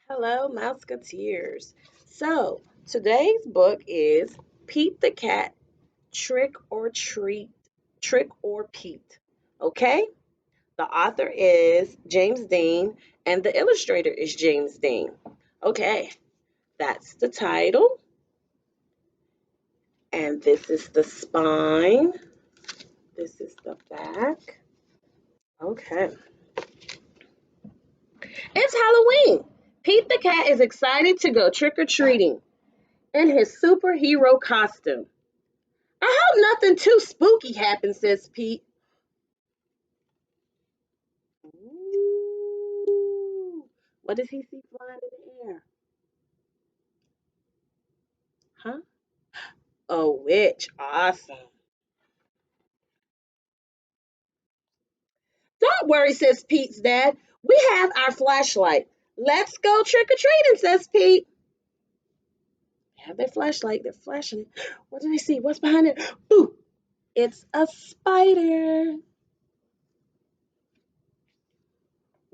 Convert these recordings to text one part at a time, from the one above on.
Hello, Mouseketeers. So, today's book is Pete the Cat, Trick or Treat, Trick or Pete. Okay? The author is James Dean and the illustrator is James Dean. Okay, that's the title. And this is the spine. This is the back. Okay. It's Halloween. Pete the Cat is excited to go trick or treating in his superhero costume. I hope nothing too spooky happens, says Pete. Ooh, what does he see flying in the air? Huh? A witch. Awesome. Don't worry, says Pete's dad. We have our flashlight. Let's go trick or treating, says Pete. They have their flashlight. They're flashing it. What do they see? What's behind it? Boo! It's a spider.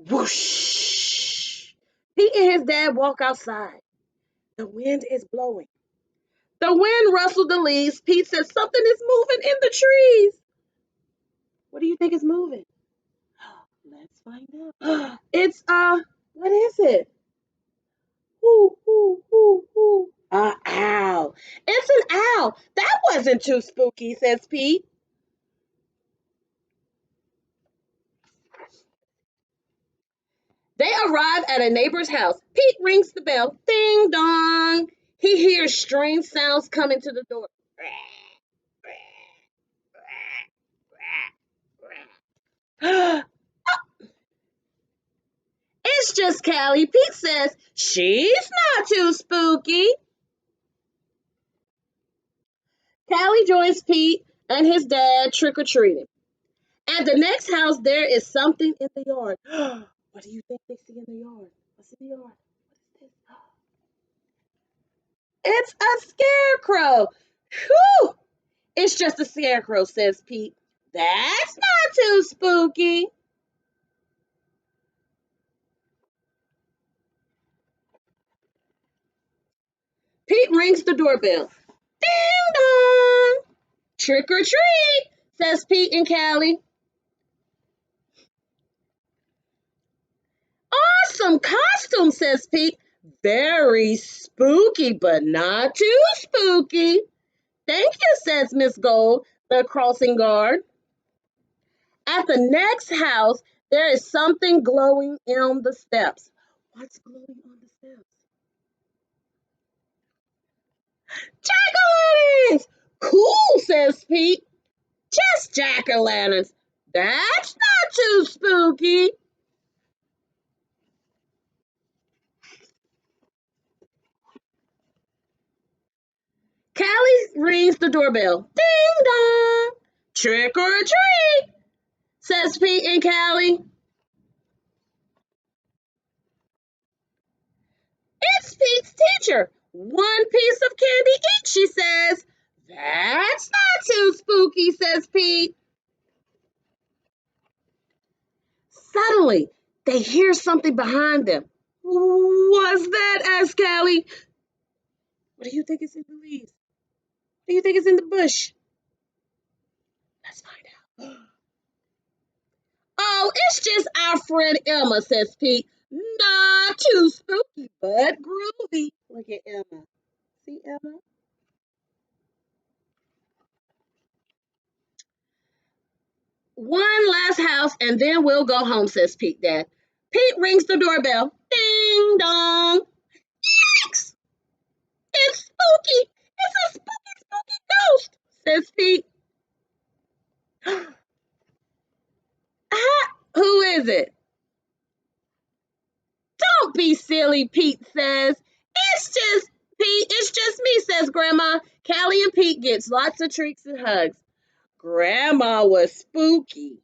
Whoosh! Pete and his dad walk outside. The wind is blowing. The wind rustled the leaves. Pete said something is moving in the trees. What do you think is moving? Let's find out. It's what is it? Whoo, whoo, whoo, whoo. Owl. It's an owl. That wasn't too spooky, says Pete. They arrive at a neighbor's house. Pete rings the bell. Ding dong. He hears strange sounds coming to the door. It's just Callie. Pete says she's not too spooky. Callie joins Pete and his dad trick or treating. At the next house, there is something in the yard. What do you think they see in the yard? What's in the yard? What is this? It's a scarecrow. Whew! It's just a scarecrow, says Pete. That's not too spooky. Pete rings the doorbell. Ding dong! Trick or treat, says Pete and Callie. Awesome costume, says Pete. Very spooky, but not too spooky. Thank you, says Miss Gold, the crossing guard. At the next house, there is something glowing on the steps. What's glowing on the steps? Jack-o'-lanterns! Cool, says Pete. Just jack-o'-lanterns. That's not too spooky. Callie rings the doorbell. Ding dong! Trick or treat, says Pete and Callie. It's Pete's teacher. One piece of candy each, she says. That's not too spooky, says Pete. Suddenly, they hear something behind them. What's that? Asked Callie. What do you think is in the leaves? What do you think is in the bush? Let's find out. Oh, it's just our friend Emma, says Pete. Not too spooky, but groovy. Look at Emma. See Emma? One last house and then we'll go home, says Pete Dad. Pete rings the doorbell. Ding dong. Yikes! It's spooky. It's a spooky, spooky ghost, says Pete. Who is it? Don't be silly, Pete says. It's just me, says Grandma. Callie and Pete gets lots of treats and hugs. Grandma was spooky.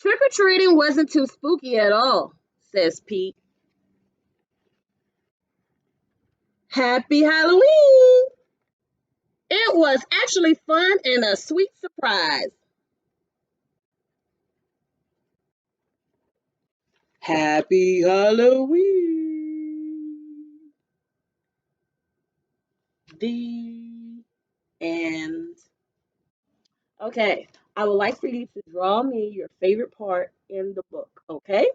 Trick or treating wasn't too spooky at all, says Pete. Happy Halloween! It was actually fun and a sweet surprise. Happy Halloween. The end. Okay, I would like for you to draw me your favorite part in the book, okay?